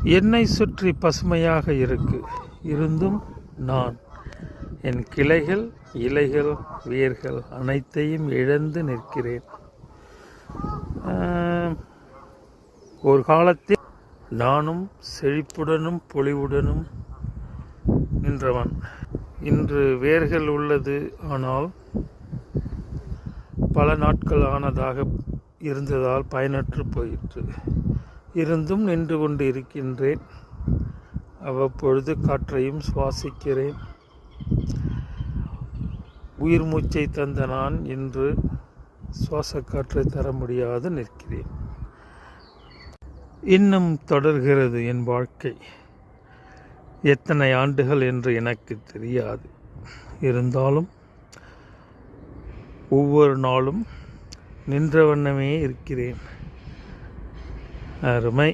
என்னை சுற்றி பசுமையாக இருந்தும் நான் என் கிளைகள், இலைகள், வேர்கள் அனைத்தையும் இழந்து நிற்கிறேன். ஒரு காலத்தில் நானும் செழிப்புடனும் பொலிவுடனும் நின்றவன். இன்று வேர்கள் உள்ளது, ஆனால் பல நாட்கள் ஆனதாக இருந்ததால் பயனற்று போயிற்று. இருந்தும் நின்று கொண்டு இருக்கின்றேன். அவ்வப்பொழுது காற்றையும் சுவாசிக்கிறேன். உயிர் மூச்சை தந்த நான் இன்று சுவாச காற்றை தர முடியாது நிற்கிறேன். இன்னும் தொடர்கிறது என் வாழ்க்கை. எத்தனை ஆண்டுகள் என்று எனக்கு தெரியாது. இருந்தாலும் ஒவ்வொரு நாளும் நின்ற வண்ணமே இருக்கிறேன். அருமை.